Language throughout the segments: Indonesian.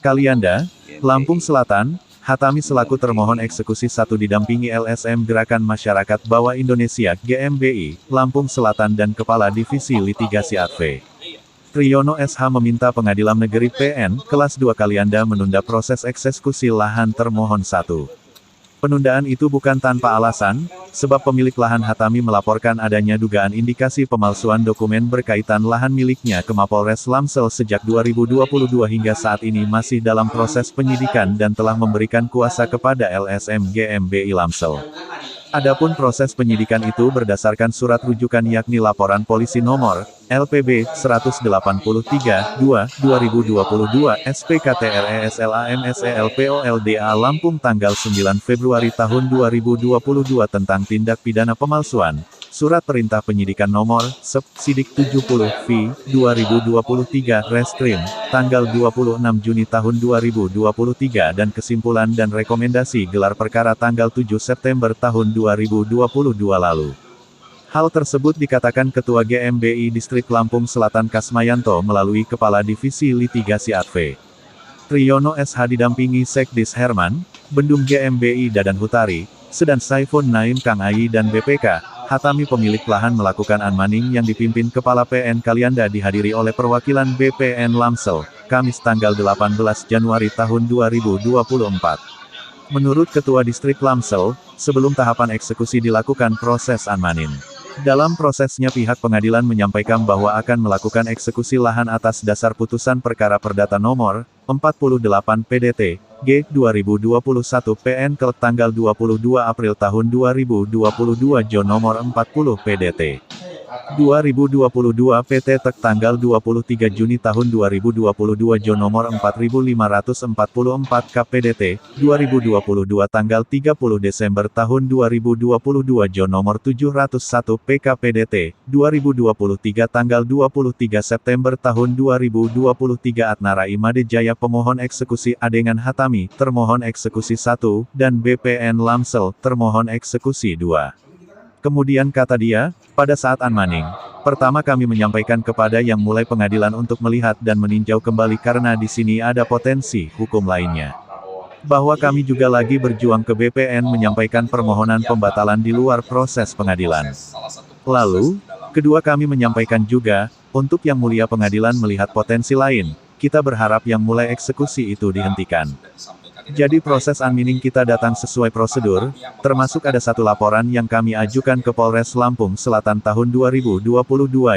Kalianda, Lampung Selatan, Hatami selaku termohon eksekusi 1 didampingi LSM Gerakan Masyarakat Bawah Indonesia GMBI, Lampung Selatan dan Kepala Divisi Litigasi Adv. Triyono SH meminta Pengadilan Negeri PN, Kelas 2 Kalianda menunda proses eksekusi lahan termohon 1. Penundaan itu bukan tanpa alasan, sebab pemilik lahan Hatami melaporkan adanya dugaan indikasi pemalsuan dokumen berkaitan lahan miliknya ke Mapolres Lamsel sejak 2022 hingga saat ini masih dalam proses penyidikan dan telah memberikan kuasa kepada LSM GMBI Lamsel. Adapun proses penyidikan itu berdasarkan surat rujukan yakni laporan polisi nomor LPB 183-2-2022 SPKTRESLAMSELPOLDA Lampung tanggal 9 Februari tahun 2022 tentang tindak pidana pemalsuan. Surat Perintah Penyidikan Nomor Sep. Sidik 70-V-2023 Reskrim, tanggal 26 Juni tahun 2023 dan kesimpulan dan rekomendasi gelar perkara tanggal 7 September tahun 2022 lalu. Hal tersebut dikatakan Ketua GMBI Distrik Lampung Selatan Kasmayanto melalui Kepala Divisi Litigasi Adv. Triyono SH didampingi Sekdis Herman, Bendum GMBI Dadan Hutari, Sedan Saifun Naim Kang Ayi dan BPK. Hatami pemilik lahan melakukan unmanning yang dipimpin Kepala PN Kalianda dihadiri oleh perwakilan BPN Lamsel, Kamis tanggal 18 Januari tahun 2024. Menurut Ketua Distrik Lamsel, sebelum tahapan eksekusi dilakukan proses unmanning. Dalam prosesnya pihak pengadilan menyampaikan bahwa akan melakukan eksekusi lahan atas dasar putusan perkara perdata nomor 48 PDT G 2021 PN Kelek tanggal 22 April tahun 2022 Jo nomor 40 PDT 2022 PT Tek tanggal 23 Juni tahun 2022 Jo nomor 4544 KPDT 2022 tanggal 30 Desember tahun 2022 Jo nomor 701 PKPDT 2023 tanggal 23 September tahun 2023 Atnara Imade Jaya pemohon eksekusi Adengan Hatami termohon eksekusi 1 dan BPN Lamsel termohon eksekusi 2. Kemudian kata dia, pada saat unmanning, pertama kami menyampaikan kepada yang mulai pengadilan untuk melihat dan meninjau kembali karena di sini ada potensi hukum lainnya. Bahwa kami juga lagi berjuang ke BPN menyampaikan permohonan pembatalan di luar proses pengadilan. Lalu, kedua kami menyampaikan juga, untuk yang mulia pengadilan melihat potensi lain, kita berharap yang mulai eksekusi itu dihentikan. Jadi proses unmanning kita datang sesuai prosedur, termasuk ada satu laporan yang kami ajukan ke Polres Lampung Selatan tahun 2022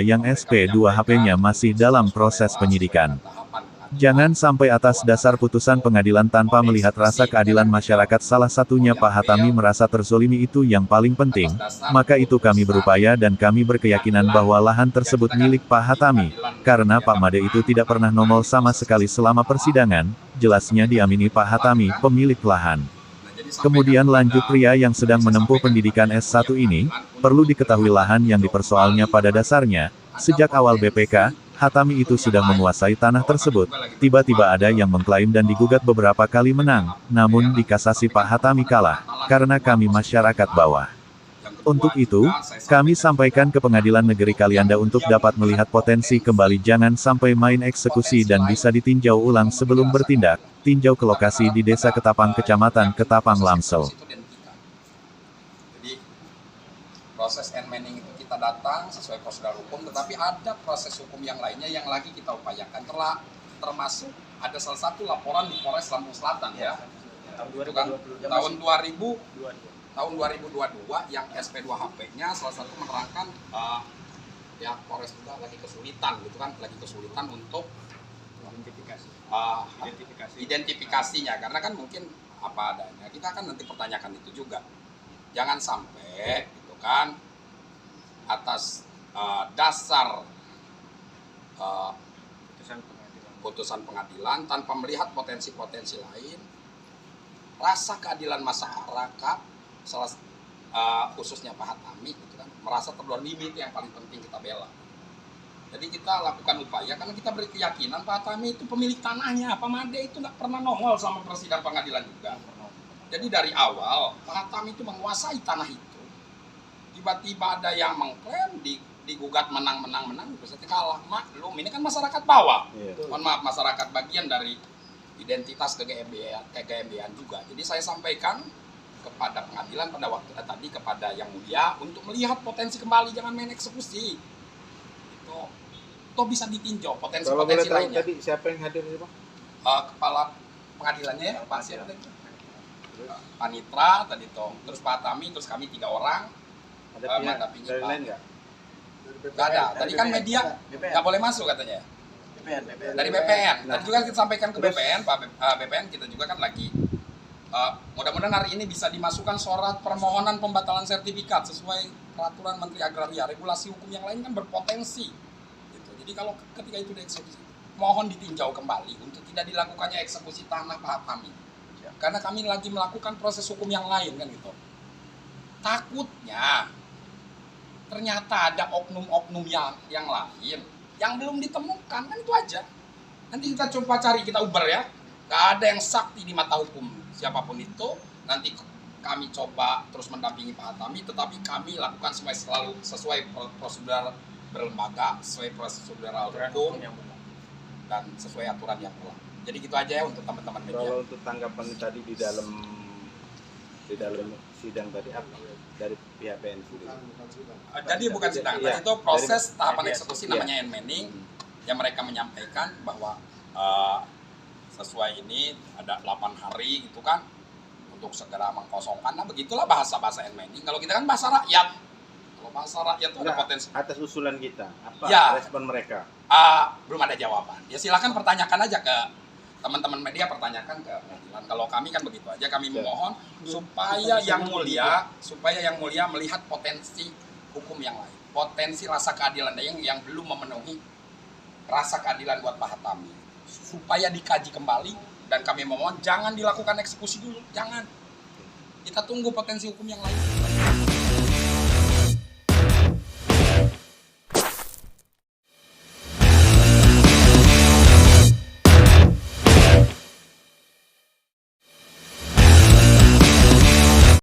yang SP2HP-nya masih dalam proses penyidikan. Jangan sampai atas dasar putusan pengadilan tanpa melihat rasa keadilan masyarakat salah satunya Pak Hatami merasa terzolimi itu yang paling penting, maka itu kami berupaya dan kami berkeyakinan bahwa lahan tersebut milik Pak Hatami, karena Pak Made itu tidak pernah nongol sama sekali selama persidangan, jelasnya diamini Pak Hatami, pemilik lahan. Kemudian lanjut pria yang sedang menempuh pendidikan S1 ini, perlu diketahui lahan yang dipersoalnya pada dasarnya, sejak awal BPK, Hatami itu sudah menguasai tanah tersebut, tiba-tiba ada yang mengklaim dan digugat beberapa kali menang, namun di kasasi Pak Hatami kalah, karena kami masyarakat bawah. Untuk itu, kami sampaikan ke Pengadilan Negeri Kalianda untuk dapat melihat potensi kembali jangan sampai main eksekusi dan bisa ditinjau ulang sebelum bertindak, tinjau ke lokasi di Desa Ketapang Kecamatan Ketapang Lamsel. Proses unmanning itu kita datang sesuai prosedur hukum, tetapi ada proses hukum yang lainnya yang lagi kita upayakan. Termasuk ada salah satu laporan di Polres Lampung Selatan ya. Tahun 2022 yang SP2HP-nya salah satu menerangkan ya Polres juga lagi kesulitan gitu kan, untuk identifikasinya karena kan mungkin apa adanya. Kita akan nanti pertanyakan itu juga. Jangan sampai kan atas dasar putusan pengadilan tanpa melihat potensi-potensi lain, rasa keadilan masyarakat khususnya Pak Hatami gitu kan, merasa terdolimi itu yang paling penting kita bela. Jadi kita lakukan upaya karena kita beri keyakinan Pak Hatami itu pemilik tanahnya, Pak Made itu nggak pernah nongol sama persidangan pengadilan juga. Jadi dari awal Pak Hatami itu menguasai tanah itu. Tiba-tiba ada yang mengklaim digugat menang, bisa kalah. Maklum, ini kan masyarakat bawah. Mohon maaf, masyarakat bagian dari identitas ke-GmbH juga. Jadi saya sampaikan kepada pengadilan pada waktu tadi kepada Yang Mulia untuk melihat potensi kembali, jangan main eksekusi. Itu bisa ditinjau potensi-potensi lainnya. Tadi siapa yang hadir Pak? Kepala pengadilannya ya, Pak siapa tadi? Panitra tadi toh, terus Pak Tami, terus kami 3 orang. Ada pihak dari lain nggak? Nggak ada. Tadi kan media nggak boleh masuk katanya. Dari BPN. Tadi juga kita sampaikan ke BPN, Pak BPN kita juga kan lagi. Mudah-mudahan hari ini bisa dimasukkan surat permohonan pembatalan sertifikat sesuai peraturan Menteri Agraria. Regulasi hukum yang lain kan berpotensi. Gitu. Jadi kalau ketika itu dieksekusi, mohon ditinjau kembali untuk tidak dilakukannya eksekusi tanah Pak kami. Karena kami lagi melakukan proses hukum yang lain kan gitu. Takutnya ternyata ada oknum-oknum yang lain yang belum ditemukan, kan itu aja. Nanti kita coba cari, kita uber ya. Gak ada yang sakti di mata hukum siapapun itu. Nanti kami coba terus mendampingi Pak Hatami, tetapi kami lakukan selalu sesuai prosedur berlembaga, sesuai prosedural hukum dan sesuai aturan yang berlaku. Jadi gitu aja ya untuk teman-teman media. Kalau untuk tanggapan tadi di dalam sidang tadi apa dari pihak PN sendiri? Jadi bukan sidang, tadi itu proses tahapan eksekusi namanya enmening yang mereka menyampaikan bahwa sesuai ini ada 8 hari gitu kan untuk segera mengkosongkan. Nah begitulah bahasa enmening. Kalau kita kan bahasa rakyat. Kalau bahasa rakyat itu ada potensi. Atas usulan kita, apa respon mereka? Belum ada jawaban. Ya silakan pertanyakan aja ke teman-teman media, pertanyakan ke pengadilan. Kalau kami kan begitu aja, kami memohon supaya yang mulia melihat potensi hukum yang lain, potensi rasa keadilan yang belum memenuhi rasa keadilan buat Pak Hatami, supaya dikaji kembali. Dan kami memohon jangan dilakukan eksekusi dulu, jangan. Kita tunggu potensi hukum yang lain.